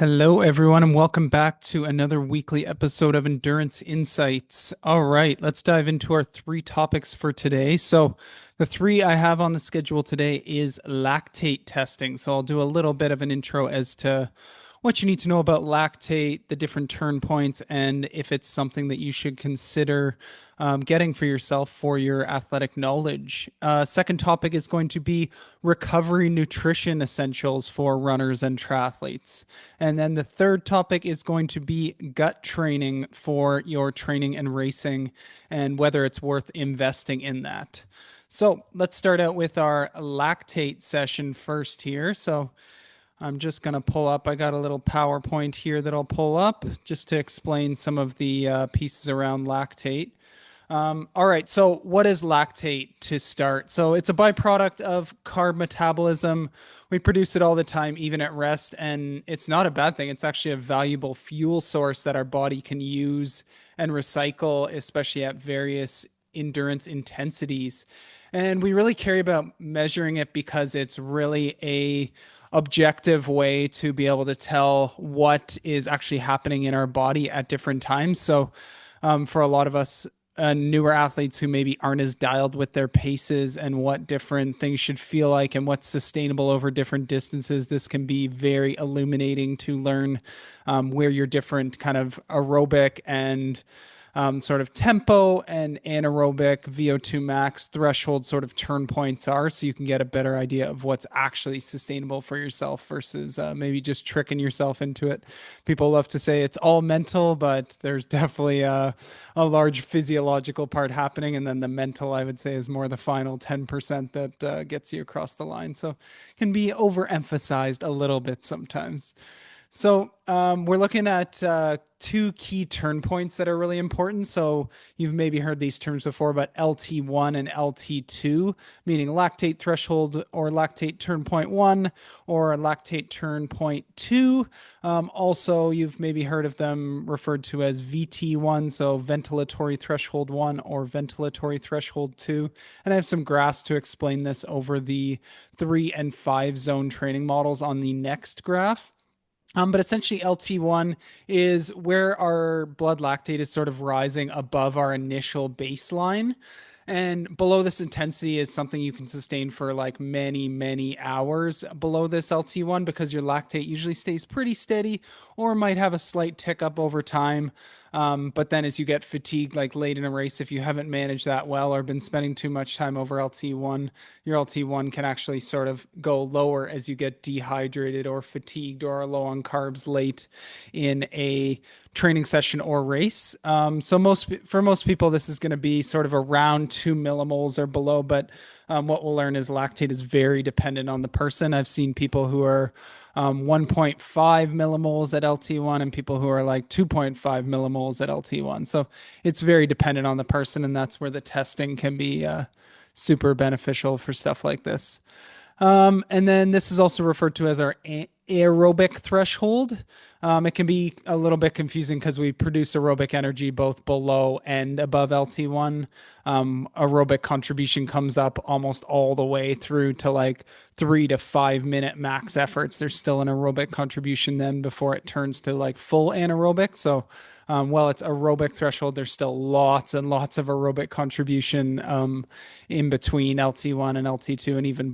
Hello, everyone, and welcome back to another weekly episode of Endurance Insights. All right, let's dive into our three topics for today. So, the three I have on the schedule today is lactate testing. So, I'll do a little bit of an intro as to what you need to know about lactate, the different turn points, and if it's something that you should consider getting for yourself for your athletic knowledge. Second topic is going to be recovery nutrition essentials for runners and triathletes. And then the third topic is going to be gut training for your training and racing and whether it's worth investing in that. So let's start out with our lactate session first here. So I'm just going to pull up. I got a little PowerPoint here that I'll pull up just to explain some of the pieces around lactate. All right, so what is lactate to start? So it's a byproduct of carb metabolism. We produce it all the time, even at rest, and it's not a bad thing. It's actually a valuable fuel source that our body can use and recycle, especially at various endurance intensities. And we really care about measuring it because it's really a objective way to be able to tell what is actually happening in our body at different times. So, for a lot of us newer athletes who maybe aren't as dialed with their paces and what different things should feel like and what's sustainable over different distances, this can be very illuminating to learn where your different kind of aerobic and sort of tempo and anaerobic VO2 max threshold sort of turn points are, so you can get a better idea of what's actually sustainable for yourself versus maybe just tricking yourself into it. People love to say it's all mental, but there's definitely a large physiological part happening. And then the mental, I would say, is more the final 10% that gets you across the line. So it can be overemphasized a little bit sometimes. So we're looking at two key turn points that are really important. So you've maybe heard these terms before, but LT1 and LT2, meaning lactate threshold or lactate turn point 1 or lactate turn point 2. Also, you've maybe heard of them referred to as VT1, so ventilatory threshold 1 or ventilatory threshold 2. And I have some graphs to explain this over the 3 and 5 zone training models on the next graph. But essentially, LT1 is where our blood lactate is sort of rising above our initial baseline. And below this intensity is something you can sustain for like many, many hours below this LT1 because your lactate usually stays pretty steady or might have a slight tick up over time. But then as you get fatigued, like late in a race, if you haven't managed that well or been spending too much time over LT1, your LT1 can actually sort of go lower as you get dehydrated or fatigued or are low on carbs late in a training session or race. So for most people, this is going to be sort of around 2 millimoles or below. But what we'll learn is lactate is very dependent on the person. I've seen people who are 1.5 millimoles at LT1 and people who are like 2.5 millimoles at LT1. So it's very dependent on the person, and that's where the testing can be super beneficial for stuff like this. And then this is also referred to as our aerobic threshold. It can be a little bit confusing because we produce aerobic energy both below and above LT1. Aerobic contribution comes up almost all the way through to like 3 to 5 minute max efforts. There's still an aerobic contribution then before it turns to like full anaerobic. So while it's aerobic threshold, there's still lots and lots of aerobic contribution in between LT1 and LT2 and even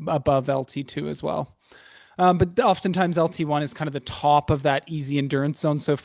above LT2 as well. But oftentimes LT1 is kind of the top of that easy endurance zone. So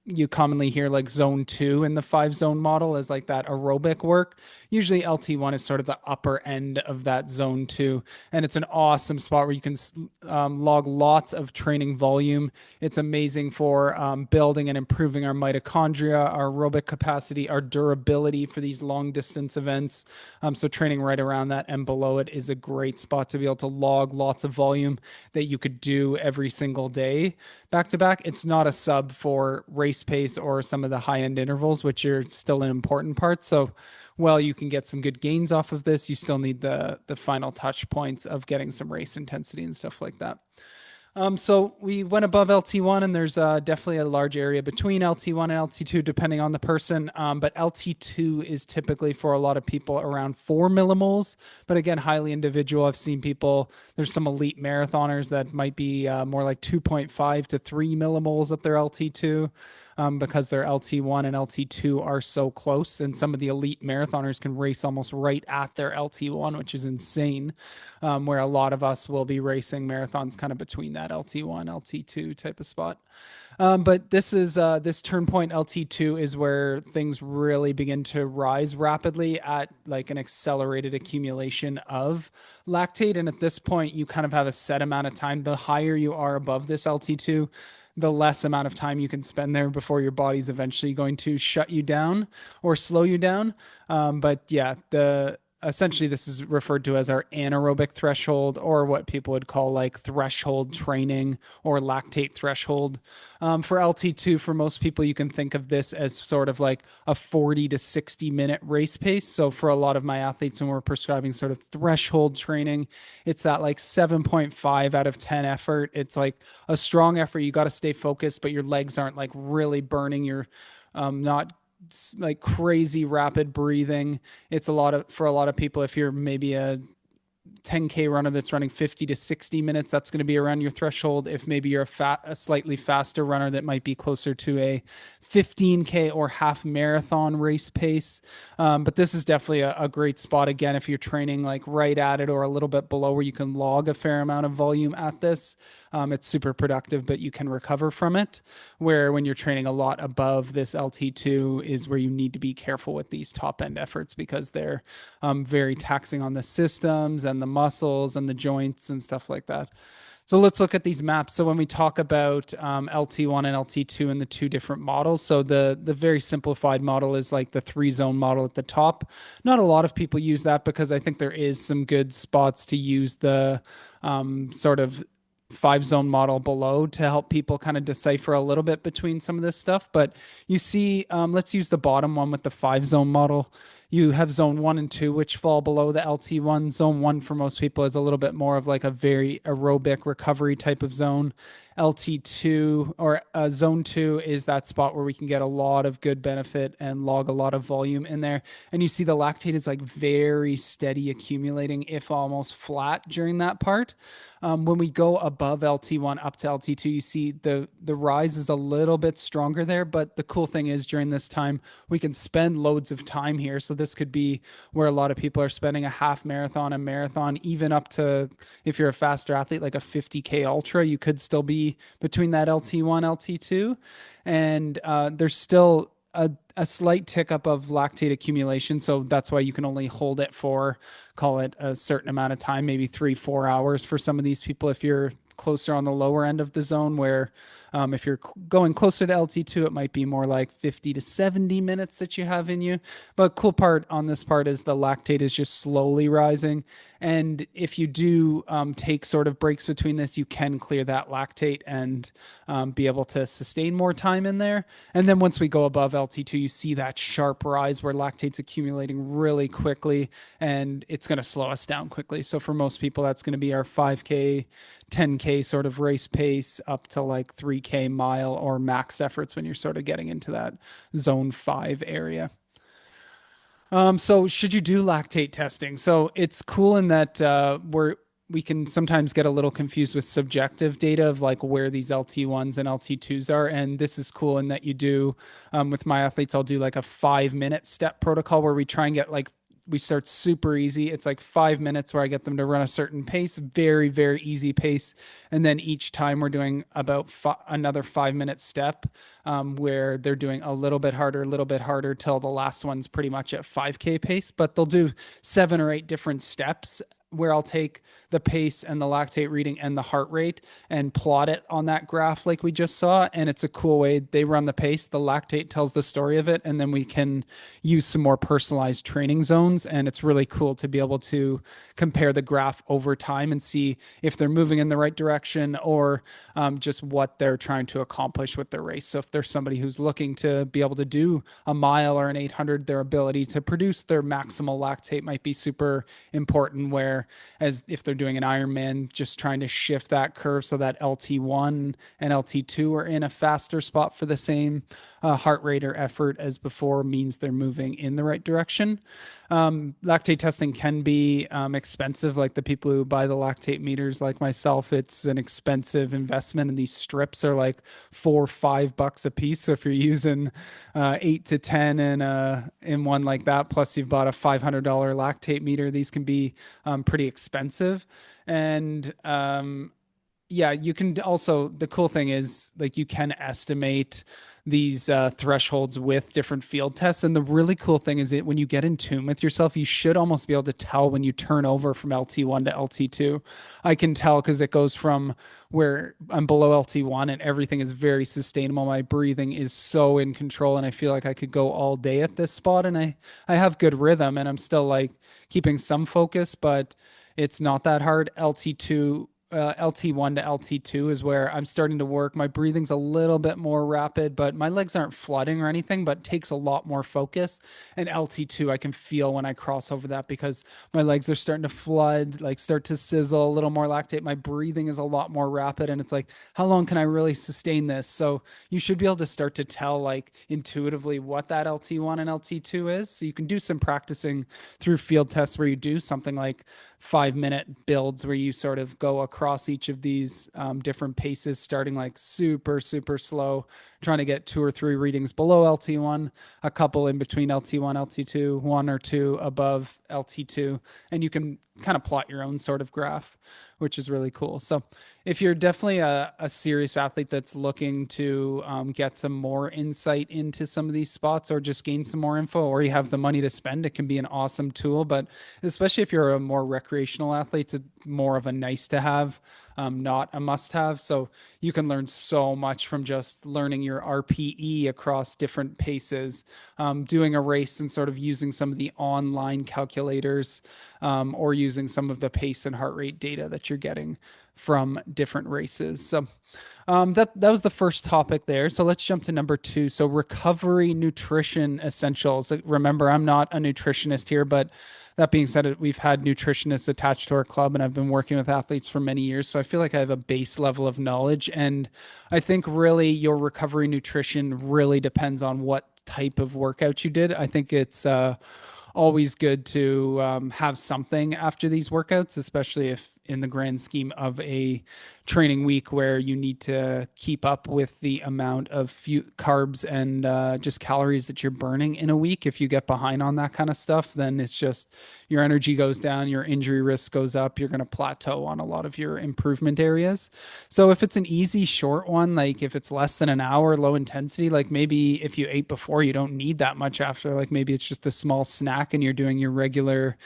you commonly hear like zone 2 in the 5 zone model as like that aerobic work. Usually LT1 is sort of the upper end of that zone 2. And it's an awesome spot where you can log lots of training volume. It's amazing for building and improving our mitochondria, our aerobic capacity, our durability for these long distance events. So training right around that and below it is a great spot to be able to log lots of volume that you could do every single day back to back. It's not a sub for race pace or some of the high end intervals, which are still an important part. So while you can get some good gains off of this, you still need the final touch points of getting some race intensity and stuff like that. So we went above LT1, and there's definitely a large area between LT1 and LT2, depending on the person. But LT2 is typically for a lot of people around 4 millimoles. But again, highly individual. I've seen people, there's some elite marathoners that might be more like 2.5 to 3 millimoles at their LT2. Because their LT1 and LT2 are so close. And some of the elite marathoners can race almost right at their LT1, which is insane. Where a lot of us will be racing marathons kind of between that LT1, LT2 type of spot. But this turn point LT2 is where things really begin to rise rapidly at like an accelerated accumulation of lactate. And at this point, you kind of have a set amount of time. The higher you are above this LT2, the less amount of time you can spend there before your body's eventually going to shut you down or slow you down. But yeah, the essentially this is referred to as our anaerobic threshold, or what people would call like threshold training or lactate threshold. For LT2, for most people, you can think of this as sort of like a 40 to 60-minute race pace. So for a lot of my athletes, when we're prescribing sort of threshold training, it's that like 7.5 out of 10 effort. It's like a strong effort. You got to stay focused, but your legs aren't like really burning. You're not like crazy rapid breathing. It's a lot of, for a lot of people, if you're maybe a 10K runner that's running 50 to 60 minutes, that's going to be around your threshold. If maybe you're a slightly faster runner, that might be closer to a 15K or half marathon race pace. But this is definitely a great spot. Again, if you're training like right at it or a little bit below, where you can log a fair amount of volume at this, it's super productive, but you can recover from it. Where when you're training a lot above this LT2 is where you need to be careful with these top end efforts, because they're very taxing on the systems and the muscles and the joints and stuff like that. So let's look at these maps. So when we talk about LT1 and LT2 and the two different models, so the very simplified model is like the 3-zone model at the top. Not a lot of people use that, because I think there is some good spots to use the sort of 5-zone model below to help people kind of decipher a little bit between some of this stuff. But you see, let's use the bottom one with the 5-zone model. You have zone 1 and 2, which fall below the LT1. Zone 1 for most people is a little bit more of like a very aerobic recovery type of zone. LT2 or zone 2 is that spot where we can get a lot of good benefit and log a lot of volume in there. And you see the lactate is like very steady accumulating, if almost flat during that part. When we go above LT1 up to LT2, you see the rise is a little bit stronger there. But the cool thing is, during this time, we can spend loads of time here. So this could be where a lot of people are spending a half marathon, a marathon, even up to, if you're a faster athlete, like a 50K ultra, you could still be between that LT1, LT2. And there's still a slight tick up of lactate accumulation. So that's why you can only hold it for, call it a certain amount of time, maybe 3-4 hours for some of these people. If you're closer on the lower end of the zone, where if you're going closer to LT2, it might be more like 50 to 70 minutes that you have in you. But cool part on this part is the lactate is just slowly rising. And if you do take sort of breaks between this, you can clear that lactate and be able to sustain more time in there. And then once we go above LT2, you see that sharp rise where lactate's accumulating really quickly, and it's going to slow us down quickly. So for most people, that's going to be our 5K, 10K sort of race pace up to like 3K mile or max efforts when you're sort of getting into that zone 5 area. So should you do lactate testing? So it's cool in that we can sometimes get a little confused with subjective data of like where these LT1s and LT2s are. And this is cool in that you do, with my athletes, I'll do like a 5-minute step protocol where we try and get like, we start super easy. It's like 5 minutes where I get them to run a certain pace, very, very easy pace. And then each time we're doing about another 5-minute step where they're doing a little bit harder till the last one's pretty much at 5K pace. But they'll do 7 or 8 different steps where I'll take the pace and the lactate reading and the heart rate and plot it on that graph like we just saw. And it's a cool way. They run the pace, the lactate tells the story of it, and then we can use some more personalized training zones. And it's really cool to be able to compare the graph over time and see if they're moving in the right direction, or just what they're trying to accomplish with their race. So if there's somebody who's looking to be able to do a mile or an 800, their ability to produce their maximal lactate might be super important, where or as if they're doing an Ironman, just trying to shift that curve so that LT1 and LT2 are in a faster spot for the same heart rate or effort as before means they're moving in the right direction. Lactate testing can be expensive. Like the people who buy the lactate meters, like myself, it's an expensive investment, and these strips are like $4 or $5 a piece. So if you're using 8 to 10 in one like that, plus you've bought a $500 lactate meter, these can be pretty expensive. And yeah, you can also, the cool thing is like you can estimate these thresholds with different field tests. And the really cool thing is that when you get in tune with yourself, you should almost be able to tell when you turn over from LT1 to LT2. I can tell because it goes from where I'm below LT1 and everything is very sustainable. My breathing is so in control and I feel like I could go all day at this spot. And I have good rhythm and I'm still like keeping some focus, but it's not that hard. LT1 to LT2 is where I'm starting to work. My breathing's a little bit more rapid, but my legs aren't flooding or anything, but takes a lot more focus. And LT2, I can feel when I cross over that because my legs are starting to flood, like start to sizzle, a little more lactate. My breathing is a lot more rapid. And it's like, how long can I really sustain this? So you should be able to start to tell like intuitively what that LT1 and LT2 is. So you can do some practicing through field tests where you do something like 5 minute builds where you sort of go across each of these different paces, starting like super, super slow, trying to get 2 or 3 readings below LT1, a couple in between LT1, LT2, 1 or 2 above LT2. And you can kind of plot your own sort of graph, which is really cool. So if you're definitely a serious athlete that's looking to get some more insight into some of these spots or just gain some more info, or you have the money to spend, it can be an awesome tool. But especially if you're a more recreational athlete, it's more of a nice to have, not a must have. So you can learn so much from just learning your RPE across different paces, doing a race and sort of using some of the online calculators, or using some of the pace and heart rate data that you're getting from different races. So that was the first topic there. So let's jump to number 2. So recovery nutrition essentials. Remember, I'm not a nutritionist here, but that being said, we've had nutritionists attached to our club, and I've been working with athletes for many years. So I feel like I have a base level of knowledge. And I think really your recovery nutrition really depends on what type of workout you did. I think it's always good to have something after these workouts, especially if in the grand scheme of a training week where you need to keep up with the amount of carbs and just calories that you're burning in a week. If you get behind on that kind of stuff, then it's just your energy goes down, your injury risk goes up, you're going to plateau on a lot of your improvement areas. So if it's an easy short one, like if it's less than an hour, low intensity, like maybe if you ate before, you don't need that much after, like maybe it's just a small snack and you're doing your regular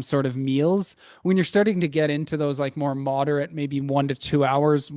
sort of meals. When you're starting to get into those like more moderate, maybe 1 to 2 hours,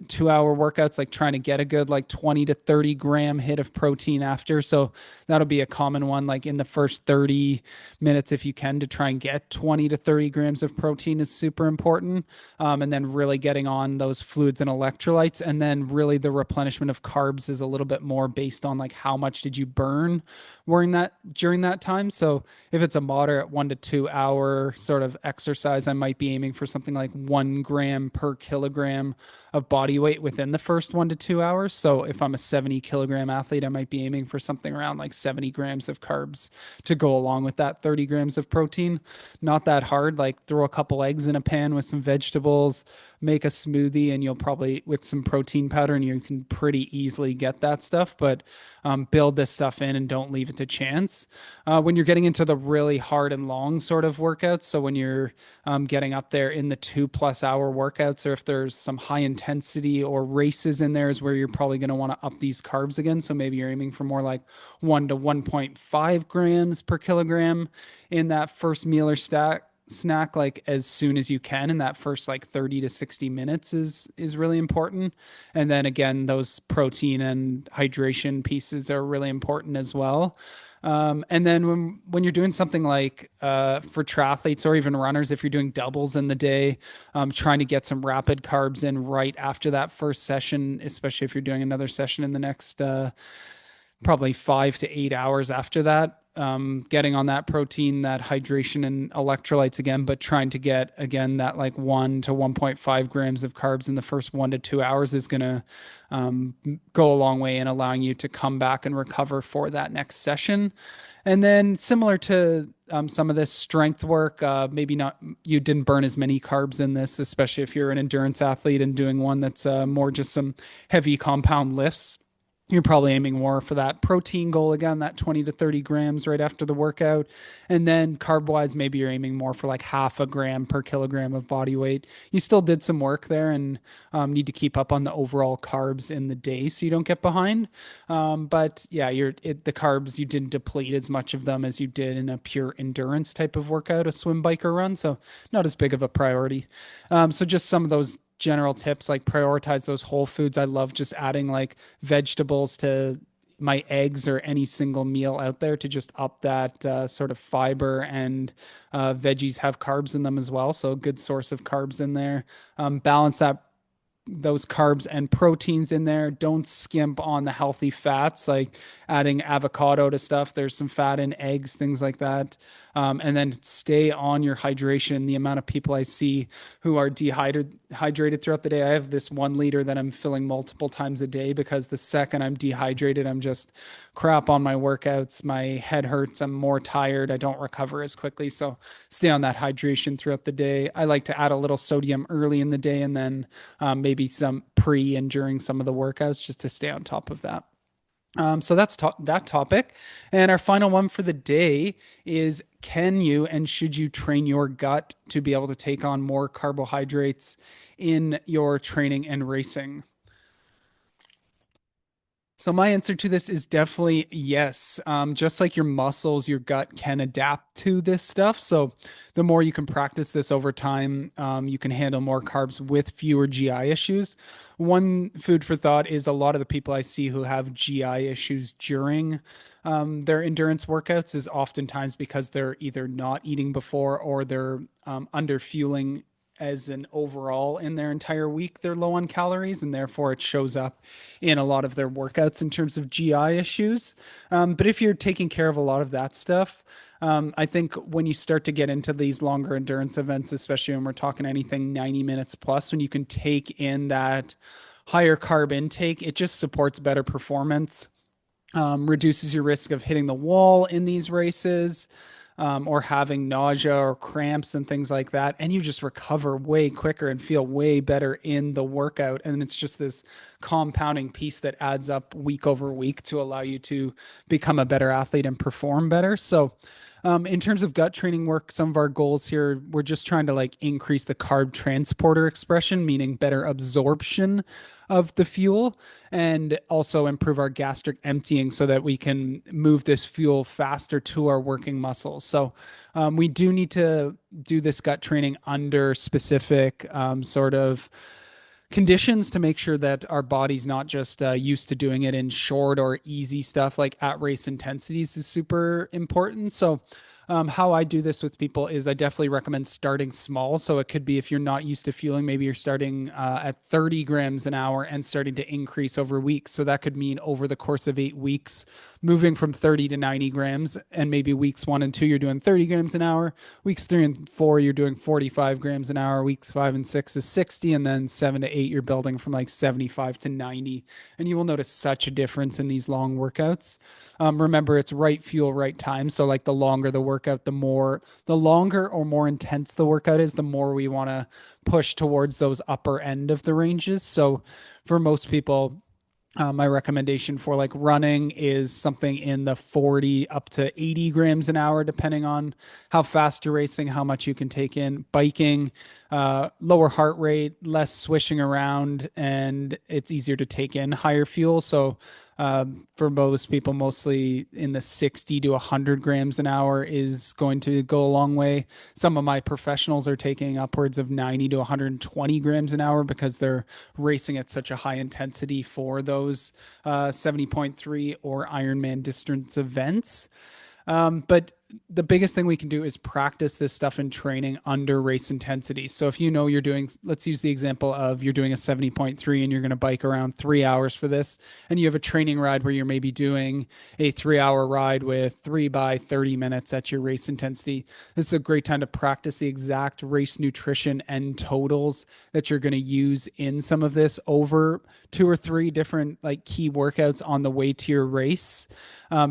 2 hour workouts, like trying to get a good like 20 to 30 gram hit of protein after. So that'll be a common one, like in the first 30 minutes, if you can, to try and get 20 to 30 grams of protein is super important. And then really getting on those fluids and electrolytes. And then really the replenishment of carbs is a little bit more based on like how much did you burn during that time. So if it's a moderate 1 to 2 hour sort of exercise, I might be aiming for something like 1 gram per kilogram of body weight within the first 1 to 2 hours. So if I'm a 70 kilogram athlete, I might be aiming for something around like 70 grams of carbs to go along with that 30 grams of protein. Not that hard. Like throw a couple eggs in a pan with some vegetables, make a smoothie, and you'll probably with some protein powder, and you can pretty easily get that stuff. But build this stuff in and don't leave it to chance. When you're getting into the really hard and long sort of workouts, so when you're getting up there in the 2+ hour workouts, or if there's some high intensity or races in there, is where you're probably going to want to up these carbs again. So maybe you're aiming for more like 1 to 1.5 grams per kilogram in that first meal or snack, like as soon as you can, in that first like 30 to 60 minutes is really important. And then again, those protein and hydration pieces are really important as well. And then when you're doing something like for triathletes or even runners, if you're doing doubles in the day, trying to get some rapid carbs in right after that first session, especially if you're doing another session in the next probably 5 to 8 hours after that. getting on that protein, that hydration and electrolytes again, but trying to get again that like 1 to 1.5 grams of carbs in the first 1 to 2 hours is going to go a long way in allowing you to come back and recover for that next session. And then similar to some of this strength work, maybe not, you didn't burn as many carbs in this, especially if you're an endurance athlete and doing one that's more just some heavy compound lifts. You're probably aiming more for that protein goal again, that 20 to 30 grams right after the workout. And then carb wise, maybe you're aiming more for like half a gram per kilogram of body weight. You still did some work there and need to keep up on the overall carbs in the day so you don't get behind. But yeah, the carbs, you didn't deplete as much of them as you did in a pure endurance type of workout, a swim, bike, or run. So not as big of a priority. So just some of those general tips, like prioritize those whole foods. I love just adding like vegetables to my eggs or any single meal out there to just up that sort of fiber, and veggies have carbs in them as well, so a good source of carbs in there. Balance those carbs and proteins in there. Don't skimp on the healthy fats, like adding avocado to stuff. There's some fat in eggs, things like that. And then stay on your hydration. The amount of people I see who are dehydrated throughout the day. I have this 1 liter that I'm filling multiple times a day because the second I'm dehydrated, I'm just crap on my workouts. My head hurts. I'm more tired. I don't recover as quickly. So stay on that hydration throughout the day. I like to add a little sodium early in the day and then maybe some pre and during some of the workouts just to stay on top of that. So that's that topic. And our final one for the day is, can you and should you train your gut to be able to take on more carbohydrates in your training and racing? So my answer to this is definitely yes. Just like your muscles, your gut can adapt to this stuff. So the more you can practice this over time, you can handle more carbs with fewer GI issues. One food for thought is a lot of the people I see who have GI issues during their endurance workouts is oftentimes because they're either not eating before or they're under fueling as an overall in their entire week. They're low on calories, and therefore it shows up in a lot of their workouts in terms of GI issues. But if you're taking care of a lot of that stuff, I think when you start to get into these longer endurance events, especially when we're talking anything 90 minutes plus, when you can take in that higher carb intake, it just supports better performance, reduces your risk of hitting the wall in these races, or having nausea or cramps and things like that. And you just recover way quicker and feel way better in the workout. And it's just this compounding piece that adds up week over week to allow you to become a better athlete and perform better. So, in terms of gut training work, some of our goals here, we're just trying to like increase the carb transporter expression, meaning better absorption of the fuel, and also improve our gastric emptying so that we can move this fuel faster to our working muscles. So we do need to do this gut training under specific sort of conditions to make sure that our body's not just used to doing it in short or easy stuff. Like at race intensities is super important. So how I do this with people is I definitely recommend starting small. So it could be, if you're not used to fueling, maybe you're starting at 30 grams an hour and starting to increase over weeks. So that could mean over the course of 8 weeks, moving from 30 to 90 grams. And maybe weeks 1 and 2, you're doing 30 grams an hour. Weeks 3 and 4, you're doing 45 grams an hour. Weeks 5 and 6 is 60. And then 7 to 8, you're building from like 75 to 90. And you will notice such a difference in these long workouts. Remember, it's right fuel, right time. So like the longer the workout, the longer or more intense the workout is, the more we want to push towards those upper end of the ranges. So for most people, my recommendation for like running is something in the 40 up to 80 grams an hour, depending on how fast you're racing, how much you can take in. Biking, lower heart rate, less swishing around, and it's easier to take in higher fuel. So for most people, mostly in the 60 to 100 grams an hour is going to go a long way. Some of my professionals are taking upwards of 90 to 120 grams an hour because they're racing at such a high intensity for those 70.3 or Ironman distance events. But the biggest thing we can do is practice this stuff in training under race intensity. So if you know you're doing, let's use the example of you're doing a 70.3 and you're going to bike around 3 hours for this, and you have a training ride where you're maybe doing a 3 hour ride with 3 by 30 minutes at your race intensity. This is a great time to practice the exact race nutrition and totals that you're going to use in some of this over 2 or 3 different like key workouts on the way to your race,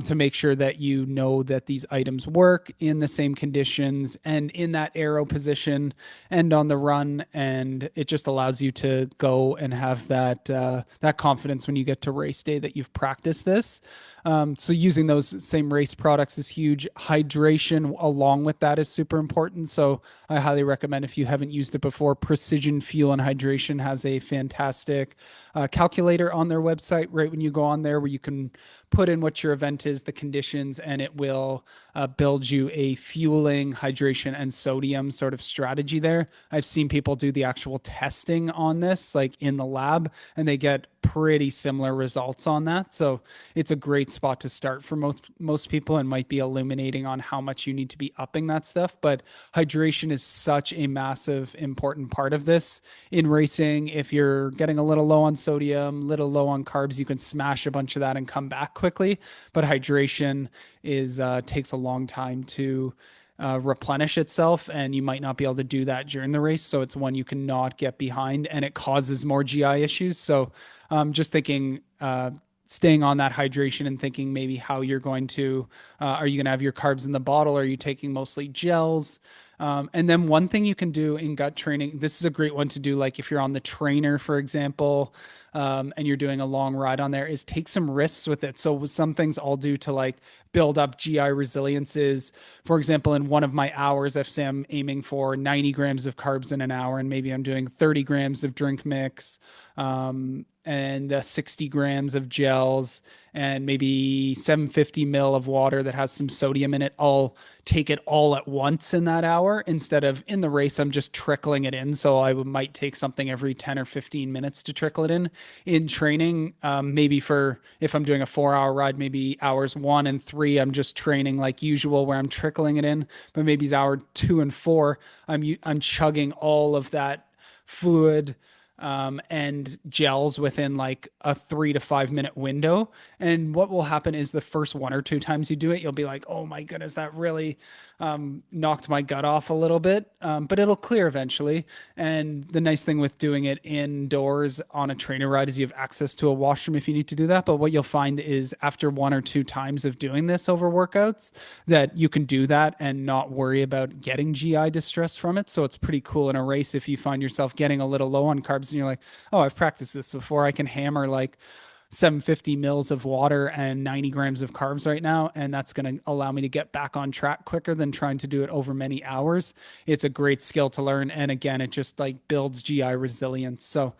to make sure that you know that these items work in the same conditions and in that aero position and on the run. And it just allows you to go and have that confidence when you get to race day that you've practiced this. So using those same race products is huge. Hydration along with that is super important. So I highly recommend, if you haven't used it before, Precision Fuel and Hydration has a fantastic calculator on their website right when you go on there, where you can put in what your event is, the conditions, and it will build you a fueling, hydration, and sodium sort of strategy there. I've seen people do the actual testing on this, like in the lab, and they get pretty similar results on that. So it's a great spot to start for most people, and might be illuminating on how much you need to be upping that stuff. But hydration is such a massive, important part of this in racing. If you're getting a little low on sodium, little low on carbs, you can smash a bunch of that and come back quickly. But hydration is takes a long time to replenish itself, and you might not be able to do that during the race. So it's one you cannot get behind, and it causes more GI issues. So just thinking, staying on that hydration and thinking maybe how you're going to, are you going to have your carbs in the bottle? Are you taking mostly gels? And then one thing you can do in gut training, this is a great one to do, like if you're on the trainer, for example, and you're doing a long ride on there, is take some risks with it. So some things I'll do to like build up GI resilience is, for example, in one of my hours, if say I'm aiming for 90 grams of carbs in an hour, and maybe I'm doing 30 grams of drink mix, and 60 grams of gels, and maybe 750 mil of water that has some sodium in it. I'll take it all at once in that hour, instead of in the race, I'm just trickling it in. So I might take something every 10 or 15 minutes to trickle it in training. Maybe for, if I'm doing a 4 hour ride, maybe hours 1 and 3, I'm just training like usual where I'm trickling it in, but maybe hour 2 and 4, I'm chugging all of that fluid and gels within like a 3 to 5 minute window. And what will happen is the first 1 or 2 times you do it, you'll be like, oh my goodness, that really knocked my gut off a little bit. But it'll clear eventually. And the nice thing with doing it indoors on a trainer ride is you have access to a washroom if you need to do that. But what you'll find is after 1 or 2 times of doing this over workouts, that you can do that and not worry about getting GI distress from it. So it's pretty cool in a race if you find yourself getting a little low on carbs and you're like, oh, I've practiced this before. I can hammer like 750 mils of water and 90 grams of carbs right now, and that's going to allow me to get back on track quicker than trying to do it over many hours. It's a great skill to learn, and again, it just like builds GI resilience. So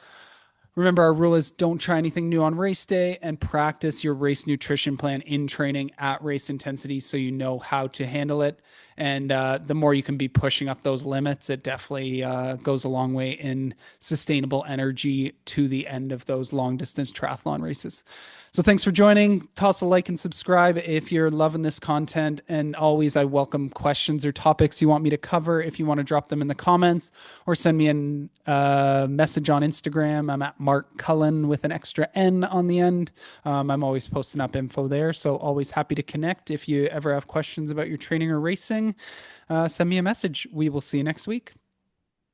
remember, our rule is don't try anything new on race day, and practice your race nutrition plan in training at race intensity so you know how to handle it. And the more you can be pushing up those limits, it definitely goes a long way in sustainable energy to the end of those long distance triathlon races. So thanks for joining. Toss a like and subscribe if you're loving this content. And always, I welcome questions or topics you want me to cover. If you want to drop them in the comments or send me a message on Instagram, I'm at Mark Cullen with an extra N on the end. I'm always posting up info there. So always happy to connect. If you ever have questions about your training or racing, send me a message. We will see you next week.